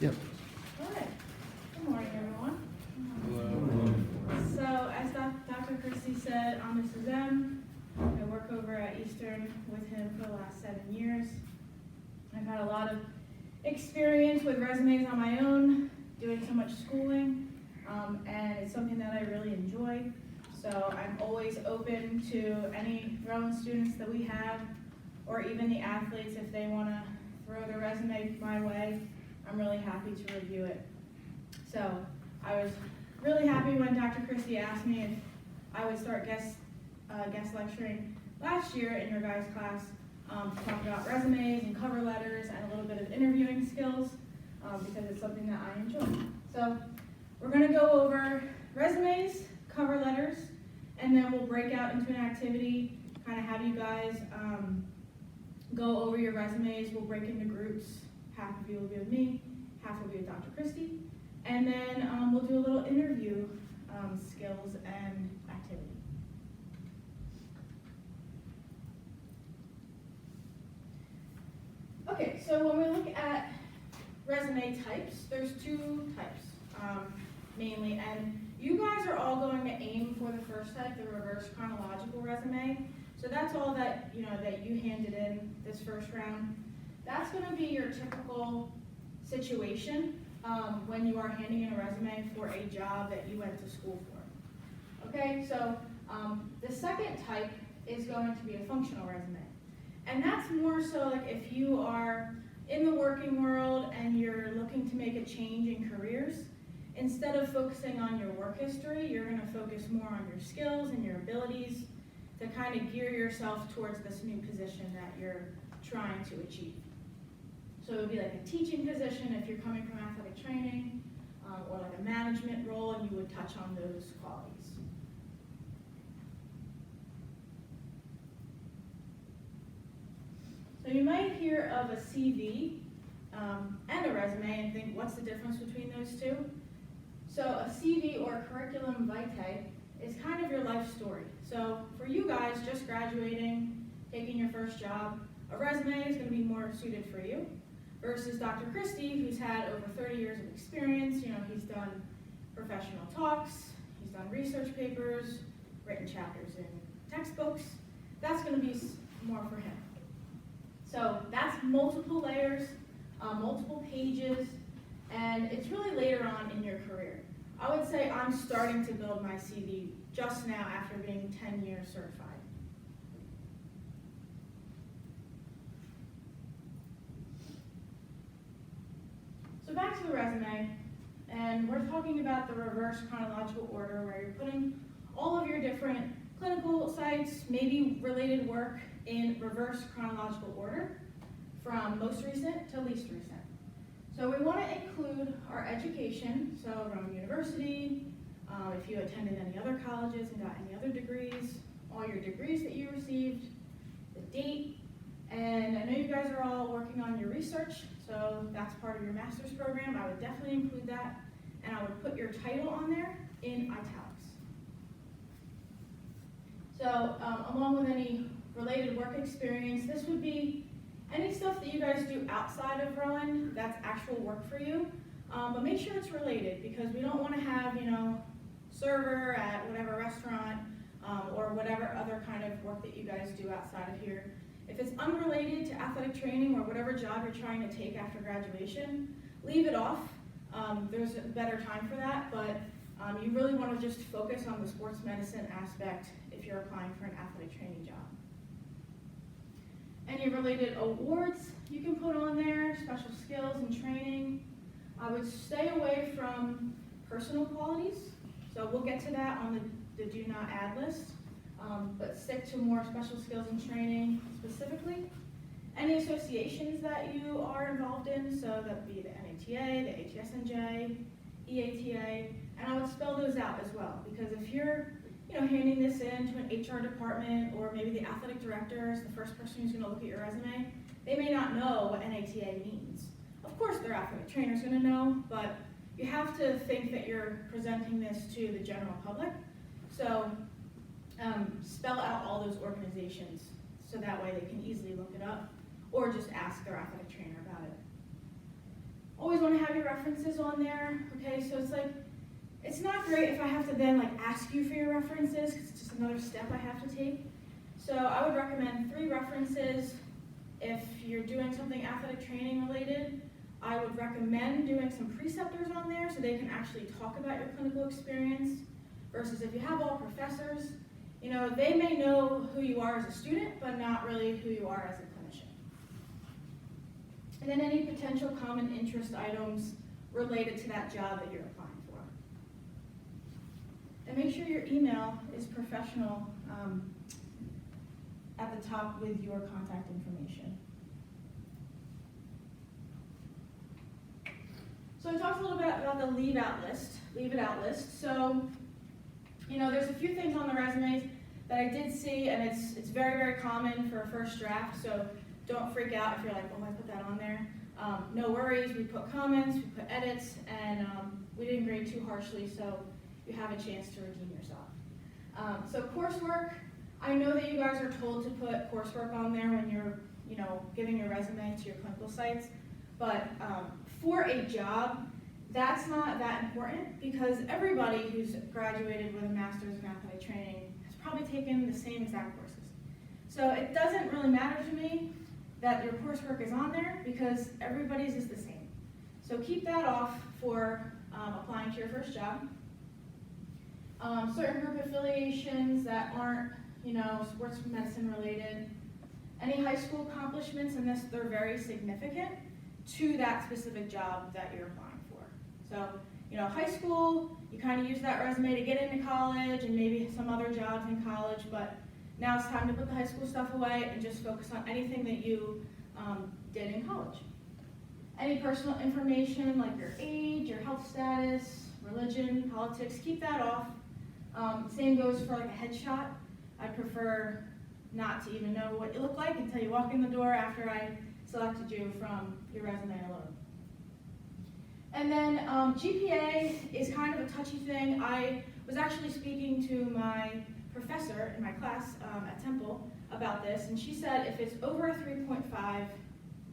Yep. All right. Good morning, everyone. Hello. So, as Dr. Christie said, I'm Mrs. M. I work over at Eastern with him for the last 7 years. I've had a lot of experience with resumes on my own, doing so much schooling, and it's something that I really enjoy. So I'm always open to any Rowan students that we have, or even the athletes if they want to throw their resume my way. I'm really happy to review it. So I was really happy when Dr. Christie asked me if I would start guest lecturing last year in your guys' class to talk about resumes and cover letters and a little bit of interviewing skills because it's something that I enjoy. So we're going to go over resumes, cover letters, and then we'll break out into an activity, kind of have you guys go over your resumes. We'll break into groups. Half of you will be with me, half will be with Dr. Christie, and then we'll do a little interview skills and activity. Okay, so when we look at resume types, there's 2 types mainly, and you guys are all going to aim for the first type, the reverse chronological resume. So that's all that that you handed in this first round. That's going to be your typical situation when you are handing in a resume for a job that you went to school for. Okay, so the second type is going to be a functional resume. And that's more so like if you are in the working world and you're looking to make a change in careers, instead of focusing on your work history, you're going to focus more on your skills and your abilities to kind of gear yourself towards this new position that you're trying to achieve. So it would be like a teaching position if you're coming from athletic training, or like a management role, and you would touch on those qualities. So you might hear of a CV and a resume and think, what's the difference between those two? So a CV, or curriculum vitae, is kind of your life story. So for you guys just graduating, taking your first job, a resume is going to be more suited for you versus Dr. Christie, who's had over 30 years of experience. He's done professional talks, he's done research papers, written chapters in textbooks. That's going to be more for him. So that's multiple layers, multiple pages, and it's really later on in your career. I would say I'm starting to build my CV just now after being 10 years certified. So back to the resume, and we're talking about the reverse chronological order where you're putting all of your different clinical sites, maybe related work, in reverse chronological order from most recent to least recent. So we want to include our education, so Rowan University, if you attended any other colleges and got any other degrees, all your degrees that you received, the date, and I know you guys are all working on your research, so that's part of your master's program. I would definitely include that, and I would put your title on there in italics. So along with any related work experience, this would be any stuff that you guys do outside of Rowan that's actual work for you, but make sure it's related because we don't want to have, server at whatever restaurant or whatever other kind of work that you guys do outside of here. If it's unrelated to athletic training or whatever job you're trying to take after graduation, leave it off. There's a better time for that, but you really want to just focus on the sports medicine aspect if you're applying for an athletic training job. Any related awards you can put on there, special skills and training. I would stay away from personal qualities, so we'll get to that on the do not add list, but stick to more special skills and training specifically. Any associations that you are involved in, so that would be the NATA, the ATSNJ, EATA, and I would spell those out as well, because if you're handing this in to an HR department, or maybe the athletic director is the first person who's going to look at your resume, they may not know what NATA means. Of course, their athletic trainer is going to know, but you have to think that you're presenting this to the general public. So spell out all those organizations so that way they can easily look it up, or just ask their athletic trainer about it. always want to have your references on there, okay? So it's like, it's not great if I have to then like ask you for your references, because it's just another step I have to take. So I would recommend 3 references. If you're doing something athletic training related, I would recommend doing some preceptors on there so they can actually talk about your clinical experience, versus if you have all professors, you know, they may know who you are as a student, but not really who you are as a clinician. And then any potential common interest items related to that job that you're applying for. And make sure your email is professional at the top with your contact information. So I talked a little bit about the leave it out list. So, you know, there's a few things on the resumes that I did see, and it's very, very common for a first draft, so don't freak out if you're like, oh, I put that on there. No worries, we put comments, we put edits, and we didn't grade too harshly, so you have a chance to redeem yourself. So coursework, I know that you guys are told to put coursework on there when you're, you know, giving your resume to your clinical sites, but for a job, that's not that important, because everybody who's graduated with a master's in athletic training has probably taken the same exact courses. So it doesn't really matter to me that your coursework is on there, because everybody's is the same. So keep that off for applying to your first job. Certain group affiliations that aren't, you know, sports medicine related. Any high school accomplishments, and they're very significant to that specific job that you're applying for. So, you know, high school, you kind of use that resume to get into college and maybe some other jobs in college, but now it's time to put the high school stuff away and just focus on anything that you did in college. Any personal information like your age, your health status, religion, politics, keep that off. Same goes for like a headshot. I prefer not to even know what you look like until you walk in the door after I selected you from your resume alone. And then GPA is kind of a touchy thing. I was actually speaking to my professor in my class at Temple about this, and she said if it's over a 3.5,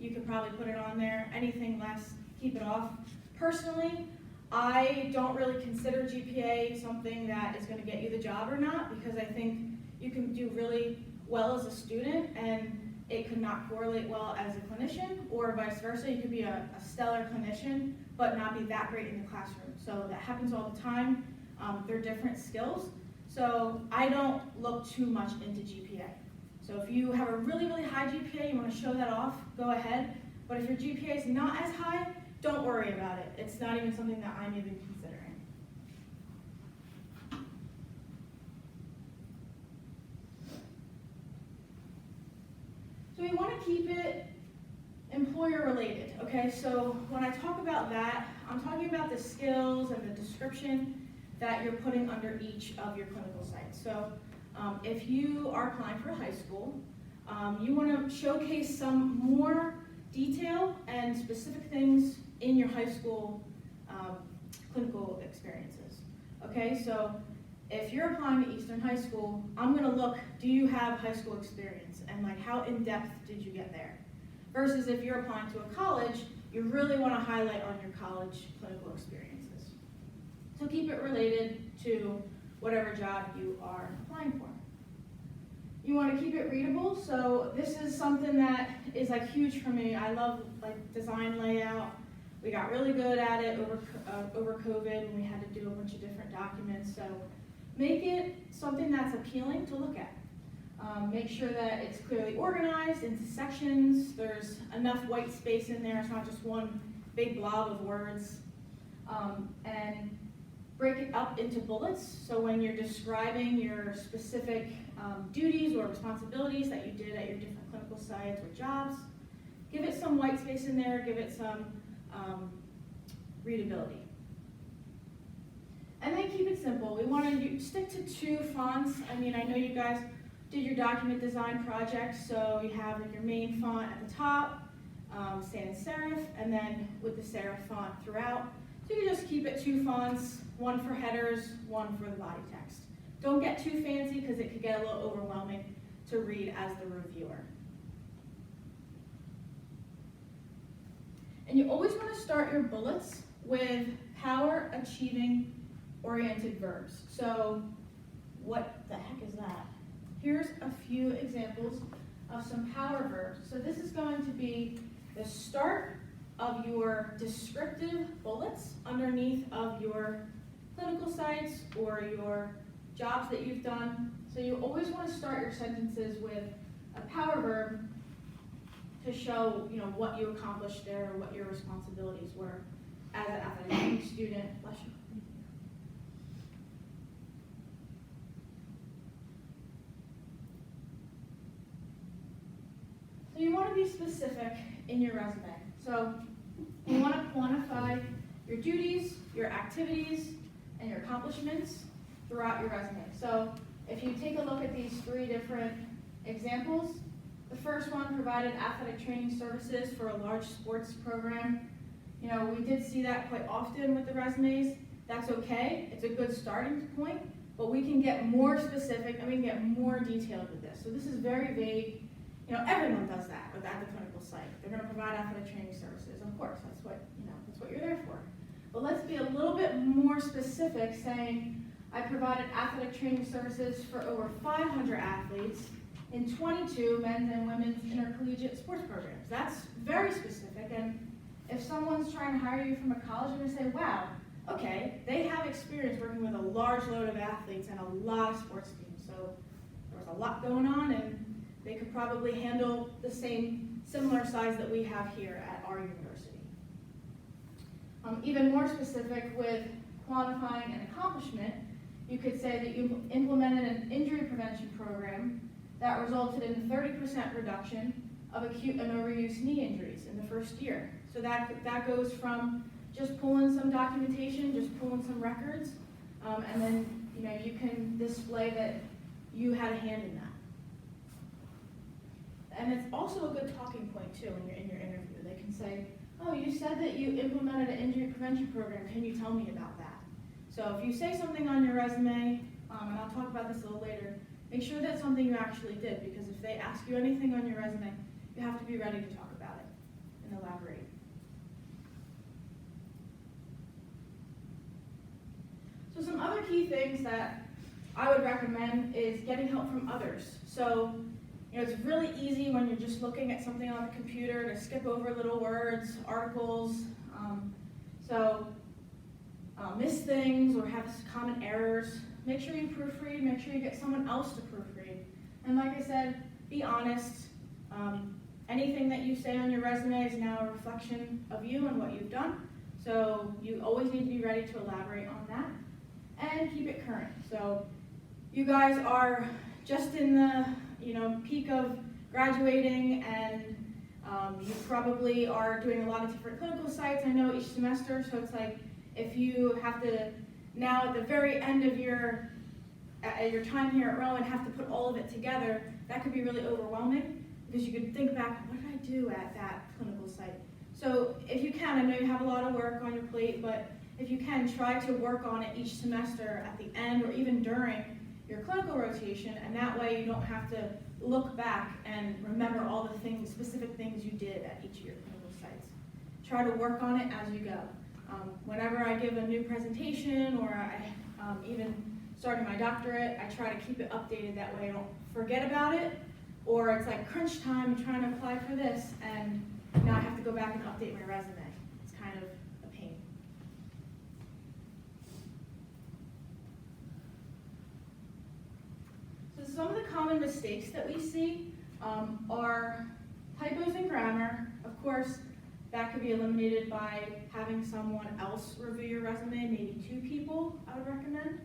you could probably put it on there. Anything less, keep it off. Personally, I don't really consider GPA something that is going to get you the job or not, because I think you can do really well as a student and it could not correlate well as a clinician, or vice versa. You could be a stellar clinician but not be that great in the classroom. So that happens all the time. They're different skills. So I don't look too much into GPA. So if you have a really, really high GPA, you want to show that off, go ahead. But if your GPA is not as high, don't worry about it. It's not even something that I'm even considering. So we want to keep it employer related, okay? So when I talk about that, I'm talking about the skills and the description that you're putting under each of your clinical sites. So if you are applying for a high school, you want to showcase some more detail and specific things in your high school clinical experiences. Okay, so if you're applying to Eastern High School, I'm going to look, do you have high school experience? And like, how in depth did you get there? Versus if you're applying to a college, you really want to highlight on your college clinical experiences. So keep it related to whatever job you are applying for. You want to keep it readable, so this is something that is like huge for me. I love like design layout. We got really good at it over COVID when we had to do a bunch of different documents. So make it something that's appealing to look at. Make sure that it's clearly organized into sections. There's enough white space in there. It's not just one big blob of words. And break it up into bullets. So when you're describing your specific duties or responsibilities that you did at your different clinical sites or jobs, give it some white space in there, give it some readability. And then keep it simple. We want to stick to 2 fonts. I mean, I know you guys did your document design project, so you have like your main font at the top, sans serif, and then with the serif font throughout. So you can just keep it 2 fonts, one for headers, one for the body text. Don't get too fancy because it could get a little overwhelming to read as the reviewer. And you always want to start your bullets with power achieving oriented verbs. So what the heck is that? Here's a few examples of some power verbs. So this is going to be the start of your descriptive bullets underneath of your clinical sites or your jobs that you've done. So you always want to start your sentences with a power verb to show, what you accomplished there or what your responsibilities were as an athletic student. Bless you. So you want to be specific in your resume. So you want to quantify your duties, your activities, and your accomplishments throughout your resume. So if you take a look at these 3 different examples, the first one provided athletic training services for a large sports program. We did see that quite often with the resumes. That's okay. It's a good starting point, but we can get more specific and we can get more detailed with this. So this is very vague. Everyone does that at the clinical site. They're going to provide athletic training services. Of course, that's what you're there for. But let's be a little bit more specific, saying I provided athletic training services for over 500 athletes in 22 men's and women's intercollegiate sports programs. That's very specific, and if someone's trying to hire you from a college, they're going to say, wow, okay, they have experience working with a large load of athletes and a lot of sports teams, so there was a lot going on, and they could probably handle the similar size that we have here at our university. Even more specific with quantifying an accomplishment, you could say that you implemented an injury prevention program that resulted in a 30% reduction of acute and overuse knee injuries in the first year. So that goes from just pulling some documentation, just pulling some records, and then you can display that you had a hand in that. And it's also a good talking point too in your interview. They can say, oh, you said that you implemented an injury prevention program. Can you tell me about that? So if you say something on your resume, and I'll talk about this a little later, make sure that's something you actually did, because if they ask you anything on your resume, you have to be ready to talk about it and elaborate. So some other key things that I would recommend is getting help from others. So it's really easy when you're just looking at something on the computer to skip over little words, articles, miss things or have common errors. Make sure you proofread, make sure you get someone else to proofread. And like I said, be honest. Anything that you say on your resume is now a reflection of you and what you've done. So you always need to be ready to elaborate on that and keep it current. So you guys are just in the peak of graduating, and you probably are doing a lot of different clinical sites, I know, each semester. So it's like if you have to now at the very end of your time here at Rowan have to put all of it together, that could be really overwhelming, because you could think back, what did I do at that clinical site? So if you can, I know you have a lot of work on your plate, but if you can, try to work on it each semester at the end or even during your clinical rotation, and that way you don't have to look back and remember all the specific things you did at each of your clinical sites. Try to work on it as you go. Whenever I give a new presentation or I even starting my doctorate, I try to keep it updated, that way I don't forget about it, or it's like crunch time, I'm trying to apply for this, and now I have to go back and update my resume. It's kind of a pain. So some of the common mistakes that we see are typos in grammar. Of course, that could be eliminated by having someone else review your resume, maybe 2 people, I would recommend.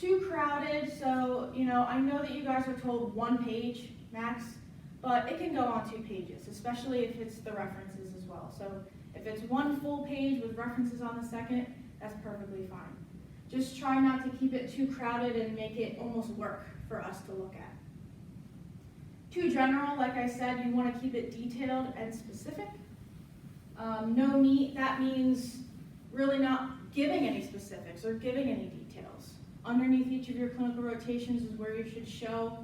Too crowded, so I know that you guys are told 1 page max, but it can go on 2 pages, especially if it's the references as well. So if it's 1 full page with references on the second, that's perfectly fine. Just try not to keep it too crowded and make it almost work for us to look at. Too general, like I said, you want to keep it detailed and specific. That means really not giving any specifics or giving any details. Underneath each of your clinical rotations is where you should show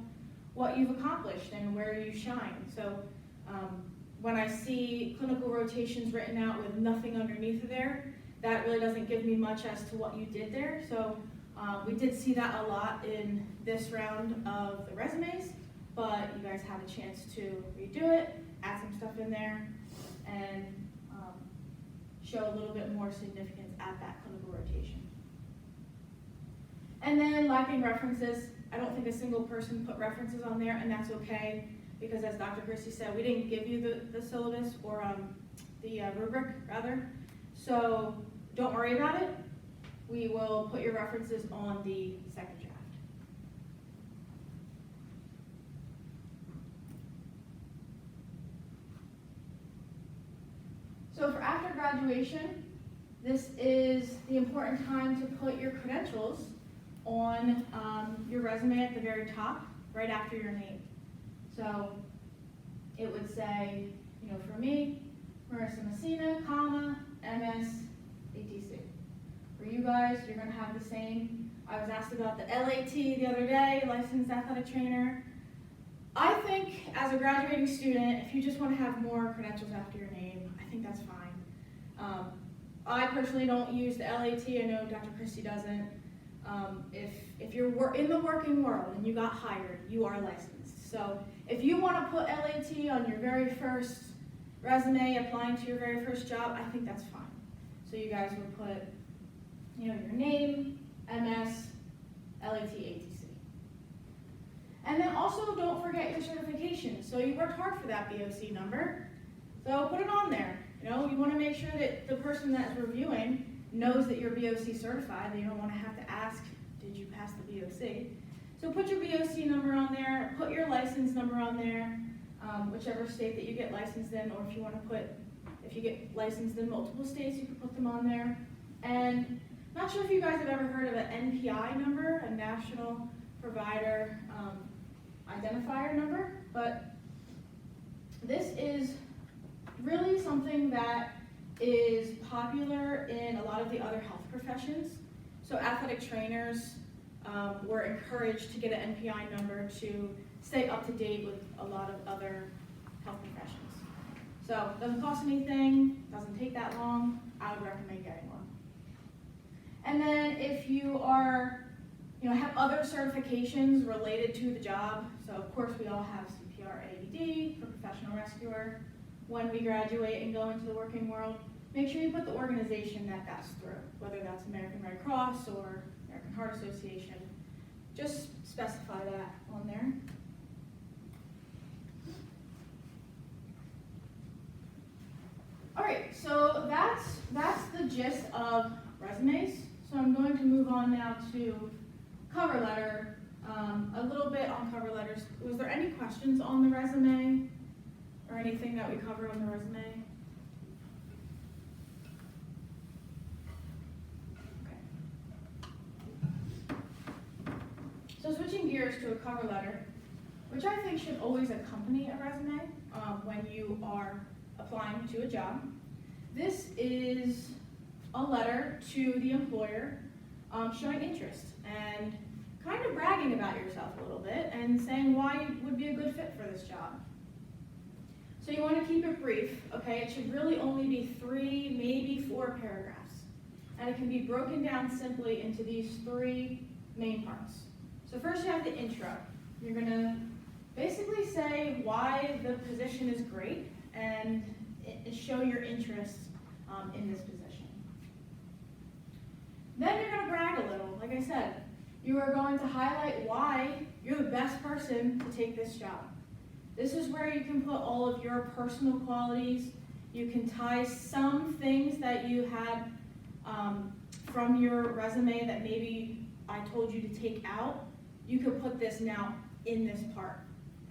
what you've accomplished and where you shine. So when I see clinical rotations written out with nothing underneath of there, that really doesn't give me much as to what you did there. So we did see that a lot in this round of the resumes, but you guys have a chance to redo it, add some stuff in there, and show a little bit more significance at that clinical rotation. And then lacking references, I don't think a single person put references on there, and that's okay, because as Dr. Christie said, we didn't give you the syllabus, or the rubric, rather. So don't worry about it. We will put your references on the second draft. So for after graduation, this is the important time to put your credentials on your resume at the very top, right after your name. So it would say, you know, for me, Marissa Messina, comma, MS, ATC. For you guys, you're gonna have the same. I was asked about the LAT the other day, licensed athletic trainer. I think as a graduating student, if you just wanna have more credentials after your name, I think that's fine. I personally don't use the LAT, I know Dr. Christie doesn't. If you're in the working world and you got hired, you are licensed. So if you wanna put LAT on your very first resume, applying to your very first job, I think that's fine. So you guys would put, you know, your name, MS, LAT, ATC. And then also don't forget your certification. So you worked hard for that BOC number, so put it on there. You know, you want to make sure that the person that's reviewing knows that you're BOC certified. They don't want to have to ask, did you pass the BOC? So put your BOC number on there, put your license number on there, whichever state that you get licensed in, or if you want to put, if you get licensed in multiple states, you can put them on there. And not sure if you guys have ever heard of an NPI number, a National Provider Identifier number, but this is really something that is popular in a lot of the other health professions. So athletic trainers were encouraged to get an NPI number to stay up to date with a lot of other health professions. So it doesn't cost anything, doesn't take that long. I would recommend getting one. And then if you are, you know, have other certifications related to the job, so of course we all have CPR AED for professional rescuer. When we graduate and go into the working world, make sure you put the organization that that's through, whether that's American Red Cross or American Heart Association. Just specify that on there. All right, so that's the gist of resumes. So I'm going to move on now to cover letter. A little bit on cover letters. Was there any questions on the resume or anything that we covered on the resume? Okay. So switching gears to a cover letter, which I think should always accompany a resume when you are applying to a job. This is a letter to the employer showing interest and kind of bragging about yourself a little bit and saying why you would be a good fit for this job. So you want to keep it brief, okay? It should really only be 3, maybe 4 paragraphs. And it can be broken down simply into these 3 main parts. So first you have the intro. You're going to basically say why the position is great and show your interest in this position. Then you're going to brag a little. Like I said, you are going to highlight why you're the best person to take this job. This is where you can put all of your personal qualities. You can tie some things that you had from your resume that maybe I told you to take out. You could put this now in this part.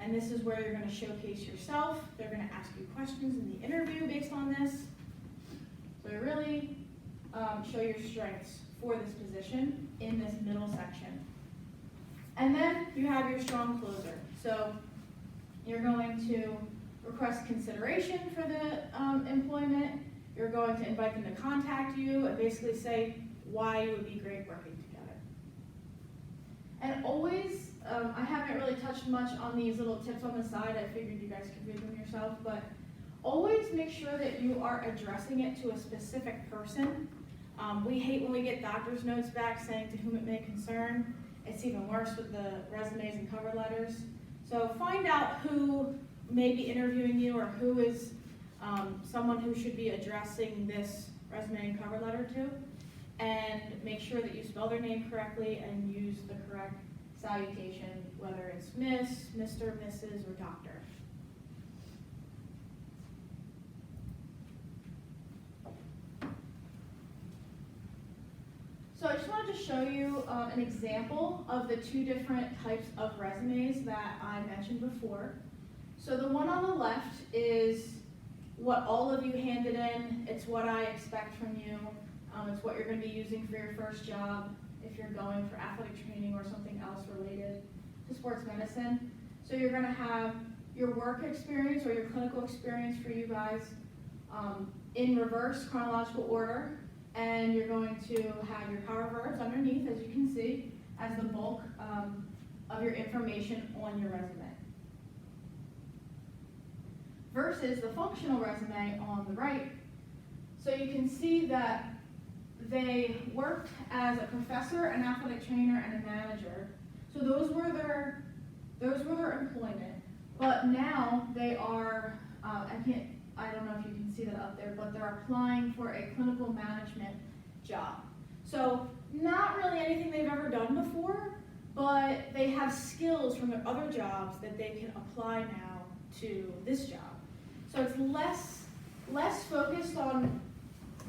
And this is where you're going to showcase yourself. They're going to ask you questions in the interview based on this. So you really show your strengths for this position in this middle section. And then you have your strong closer. So you're going to request consideration for the employment. You're going to invite them to contact you and basically say why you would be great working together. And always, I haven't really touched much on these little tips on the side. I figured you guys could read them yourself, but always make sure that you are addressing it to a specific person. We hate when we get doctor's notes back saying to whom it may concern. It's even worse with the resumes and cover letters. So find out who may be interviewing you or who is someone who should be addressing this resume and cover letter to, and make sure that you spell their name correctly and use the correct salutation, whether it's Miss, Mr., Mrs., or Doctor. So I just wanted to show you an example of the two different types of resumes that I mentioned before. So the one on the left is what all of you handed in. It's what I expect from you. It's what you're going to be using for your first job if you're going for athletic training or something else related to sports medicine. So you're going to have your work experience or your clinical experience for you guys in reverse chronological order. And you're going to have your power verbs underneath, as you can see, as the bulk of your information on your resume. Versus the functional resume on the right. So you can see that they worked as a professor, an athletic trainer, and a manager. So those were their employment. But now they are, I don't know if you can see that up there, but they're applying for a clinical management job. So not really anything they've ever done before, but they have skills from their other jobs that they can apply now to this job. So it's less focused on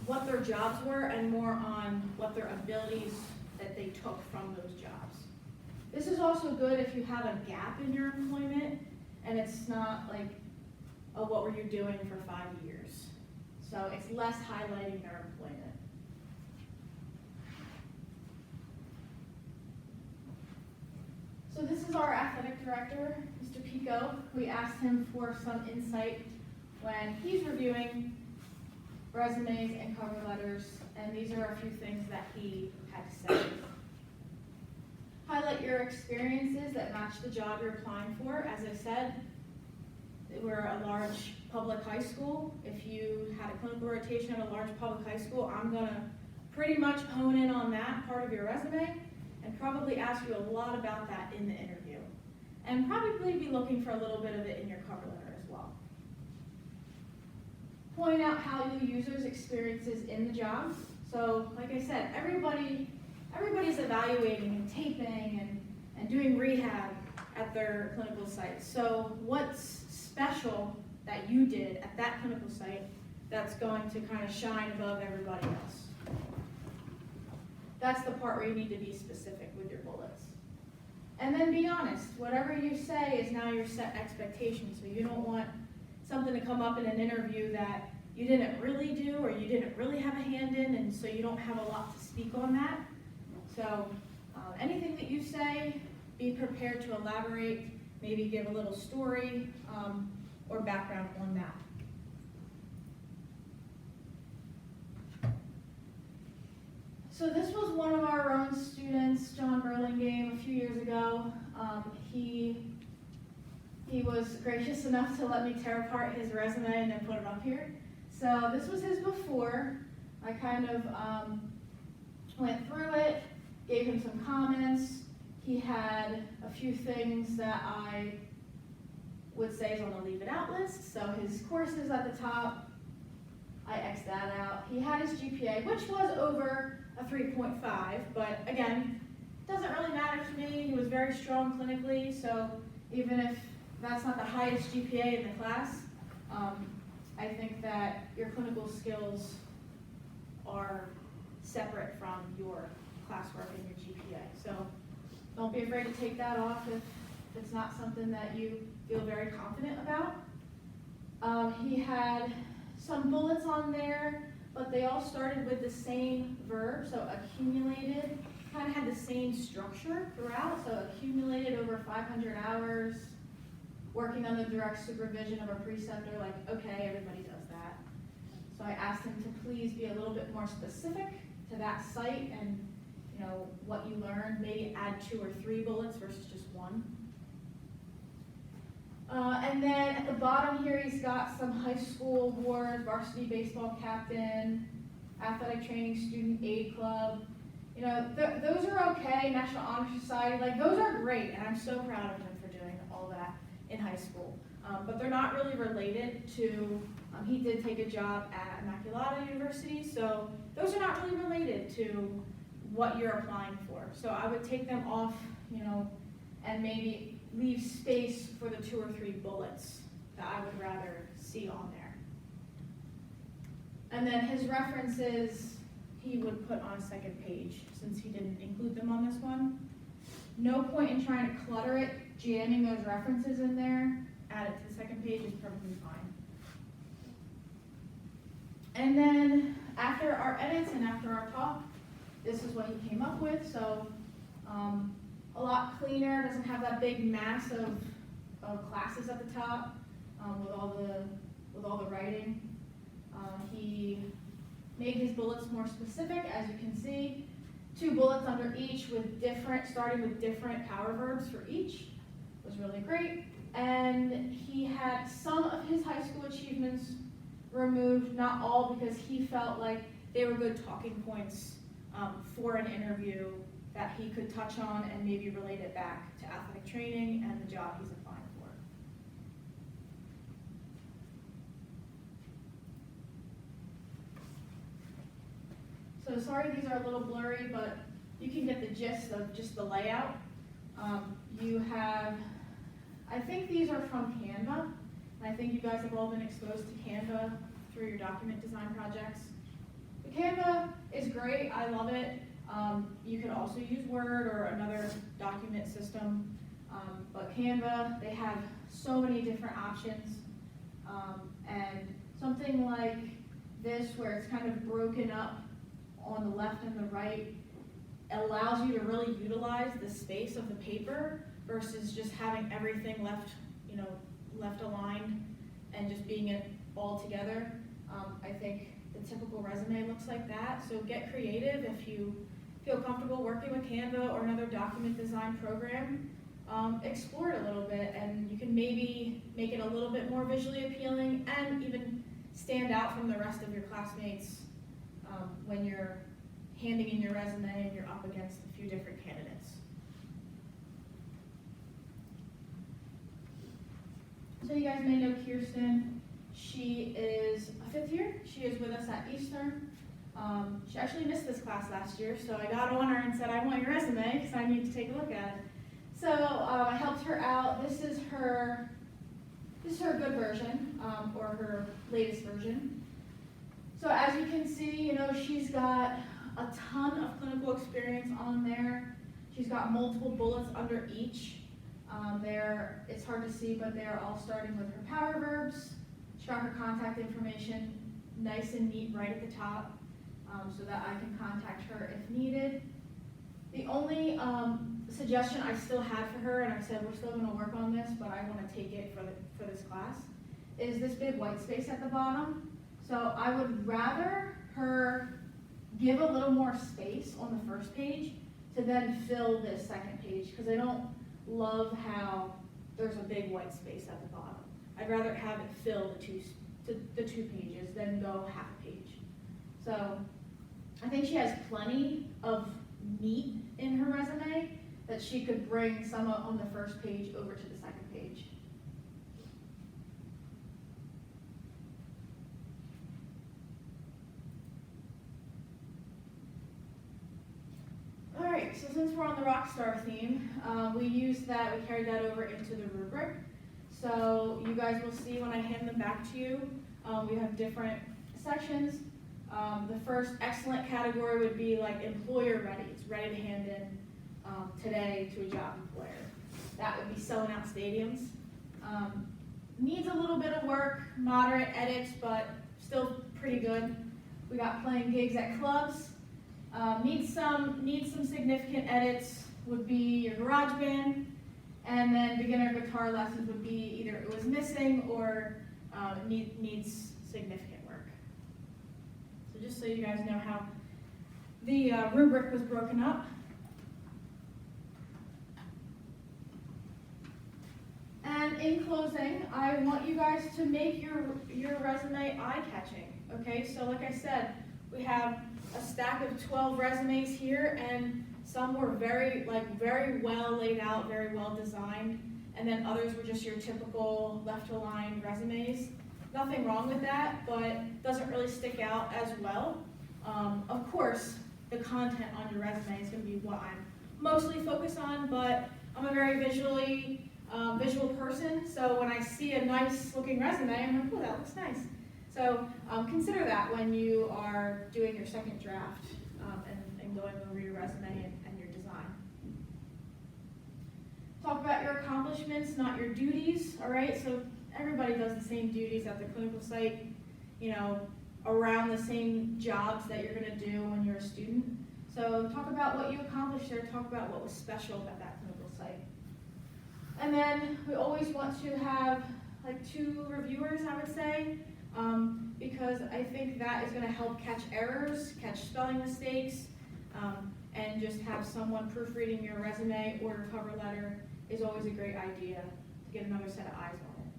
what their jobs were and more on what their abilities that they took from those jobs. This is also good if you have a gap in your employment and it's not like, oh, what were you doing for 5 years? So it's less highlighting their employment. So this is our athletic director, Mr. Pico. We asked him for some insight when he's reviewing resumes and cover letters, and these are a few things that he had to say. Highlight your experiences that match the job you're applying for. As I said, we're a large public high school. If you had a clinical rotation at a large public high school, I'm gonna pretty much hone in on that part of your resume and probably ask you a lot about that in the interview. And probably be looking for a little bit of it in your cover letter as well. Point out how you'll use those experiences in the job. So, like I said, everybody's evaluating and taping and doing rehab at their clinical sites. So what's special that you did at that clinical site that's going to kind of shine above everybody else? That's the part where you need to be specific with your bullets. And then be honest. Whatever you say is now your set expectation. So you don't want something to come up in an interview that you didn't really do or you didn't really have a hand in, and so you don't have a lot to speak on that. So anything that you say, be prepared to elaborate, maybe give a little story or background on that. So this was one of our own students, John Burlingame, a few years ago. He was gracious enough to let me tear apart his resume and then put it up here. So this was his before. I kind of went through it, gave him some comments. He had a few things that I would say is on the leave it out list. So his courses at the top, I X'd that out. He had his GPA, which was over a 3.5, but again, doesn't really matter to me. He was very strong clinically, so even if that's not the highest GPA in the class, I think that your clinical skills are separate from your classwork and your GPA. So don't be afraid to take that off if it's not something that you feel very confident about. He had some bullets on there, but they all started with the same verb, so accumulated, kind of had the same structure throughout, so accumulated over 500 hours, working under direct supervision of a preceptor, like, okay, everybody does that. So I asked him to please be a little bit more specific to that site and what you learned, maybe add 2 or 3 bullets versus just 1. And then at the bottom here, he's got some high school awards, varsity baseball captain, athletic training student aid club. You know, those are okay, National Honor Society, like those are great, and I'm so proud of him for doing all that in high school. But they're not really related to, he did take a job at Immaculata University, so those are not really related to what you're applying for. So I would take them off, you know, and maybe leave space for the 2 or 3 bullets that I would rather see on there. And then his references, he would put on a second page since he didn't include them on this one. No point in trying to clutter it, jamming those references in there, add it to the second page is perfectly fine. And then after our edits and after our talk, this is what he came up with. So a lot cleaner, doesn't have that big mass of classes at the top with all the writing. He made his bullets more specific, as you can see. 2 bullets under each with starting with different power verbs for each. It was really great. And he had some of his high school achievements removed, not all, because he felt like they were good talking points for an interview that he could touch on and maybe relate it back to athletic training and the job he's applying for. So sorry these are a little blurry, but you can get the gist of just the layout. You have, I think these are from Canva, and I think you guys have all been exposed to Canva through your document design projects. The Canva is great, I love it. You could also use Word or another document system, but Canva, they have so many different options, and something like this where it's kind of broken up on the left and the right allows you to really utilize the space of the paper versus just having everything left aligned and just being it all together. I think the typical resume looks like that, so get creative if you feel comfortable working with Canva or another document design program. Explore it a little bit, and you can maybe make it a little bit more visually appealing and even stand out from the rest of your classmates when you're handing in your resume and you're up against a few different candidates. So you guys may know Kirsten. She is a 5th year. She is with us at Eastern. She actually missed this class last year, so I got on her and said, I want your resume because I need to take a look at it. So I helped her out. This is her good version, or her latest version. So as you can see, you know, she's got a ton of clinical experience on there. She's got multiple bullets under each. It's hard to see, but they're all starting with her power verbs. She's got her contact information nice and neat right at the top, so that I can contact her if needed. The only suggestion I still had for her, and I said we're still going to work on this, but I want to take it for this class, is this big white space at the bottom. So I would rather her give a little more space on the first page to then fill this second page, because I don't love how there's a big white space at the bottom. I'd rather have it fill the two pages than go half a page. So I think she has plenty of meat in her resume that she could bring some on the first page over to the second page. All right, so since we're on the Rockstar theme, we carried that over into the rubric. So you guys will see when I hand them back to you, we have different sections. The first excellent category would be like employer ready. It's ready to hand in today to a job employer. That would be selling out stadiums. Needs a little bit of work, moderate edits, but still pretty good. We got playing gigs at clubs. Needs some significant edits would be your garage band, and then beginner guitar lessons would be either it was missing or needs significant work. So just so you guys know how the rubric was broken up. And then in closing, I want you guys to make your resume eye-catching, okay? So like I said, we have a stack of 12 resumes here, and some were very well laid out, very well designed, and then others were just your typical left-to-line resumes. Nothing wrong with that, but doesn't really stick out as well. Of course, the content on your resume is going to be what I'm mostly focused on, but I'm a very visual person, so when I see a nice looking resume, I'm like, oh, that looks nice. So consider that when you are doing your second draft and going over your resume and your design. Talk about your accomplishments, not your duties, all right? So everybody does the same duties at the clinical site, you know, around the same jobs that you're gonna do when you're a student. So talk about what you accomplished there, talk about what was special about that clinical site. And then we always want to have like 2 reviewers, I would say, because I think that is gonna help catch errors, catch spelling mistakes, and just have someone proofreading your resume or your cover letter is always a great idea to get another set of eyes on it.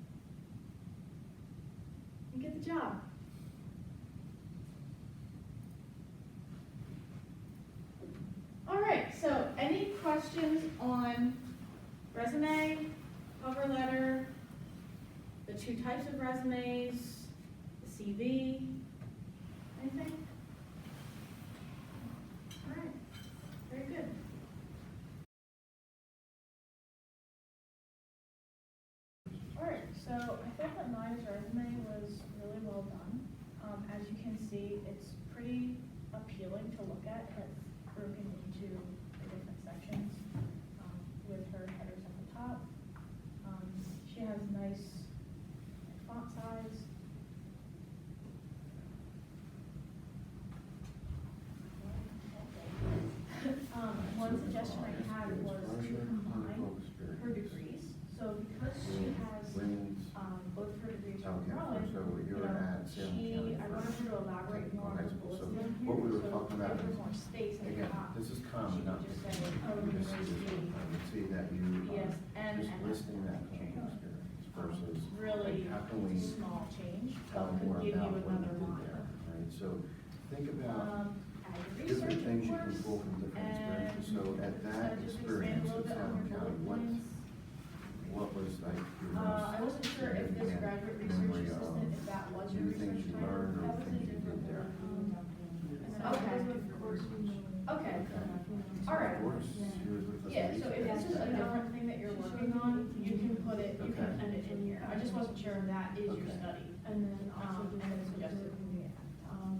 And get the job. All right, so any questions on resume, cover letter, the 2 types of resumes, the CV, anything? All right, very good. All right, so I thought that Maya's resume was really well done. As you can see, it's pretty appealing to look at. It's broken into the different sections with her headers at the top. She has nice font size. One suggestion I had was to combine her degrees. So because she has both of her degrees from Maryland, I wanted her to elaborate more on the bullets in here. What we were talking about is more space in the again, top. this is common, not Just say, I would see that you yes, and just listing that clinical experience versus really like, how can we small change, tell but more could give you about what you another did line. there, right? So think about Add your different research, things of you can course, pull from different experiences. So at that just experience expand a little in bit on Salem your County, bullet points. what was like your I most wasn't sure if this significant graduate research memory of assistant, if that was your new research things you title. learned or things you did there? Okay. Okay. All right. Of course, she was with us. Yeah, so if this is a different thing that you're working on, you can put it, you can put it in here. I just wasn't sure if that is your study. And then also And then suggested moving it.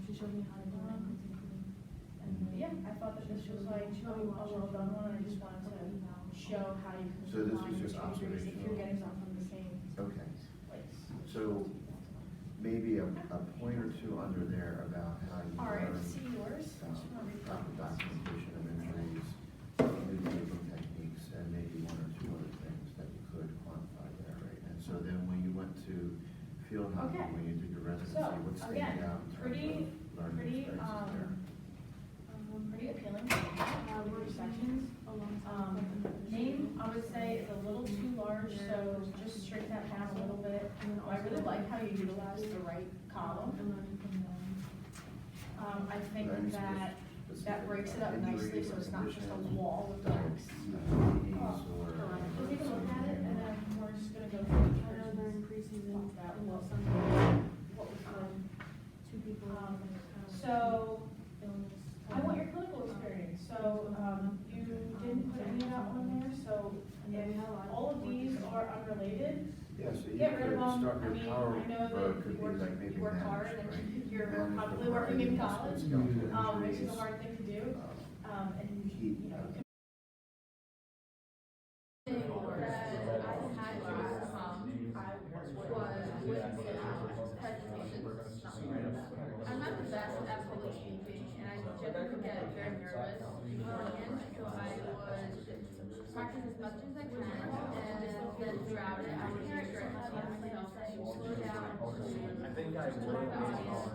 she showed me how to do it. Yeah, I thought that this was like a well done one, I just wanted to show how you can. So this was combine just your two degrees if observational? you're getting them from the same Okay, place. so maybe a point or 2 under there about how you All right, learn see yours. proper documentation of injuries, new treatment techniques, and maybe 1 or 2 other things that you could quantify there, right? And so then when you went to field hockey, Okay. when you did your residency, So, what stands again, out in terms pretty- of learning pretty, experiences there? Pretty appealing. Your sections. Name, I would say, is a little too large, so just shrink that down a little bit. I really like how you utilize the right column. I think that breaks it up nicely, so it's not just a wall with text. We'll take a look at it, and then we're just gonna go through each I know they're increasing in talk about well, what some was good. 2 people. So, I want your clinical experience, so, you didn't put any of that on there, so if all of these are unrelated, Yeah, so you get rid could of them. start I your mean, power I know bar that could you be work, like maybe you work hard managed, and right? you're Manage the probably working in variety of college, skeletal which is a injuries, hard thing to do, and, heat, you know, you can I'm not the best at public speaking, and I generally get very nervous beforehand, so I would practice as much as I can, and then throughout it, I would encourage myself to slow down, to look at the audience, and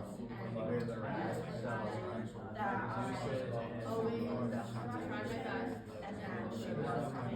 that I always try my best, and then I will shoot myself.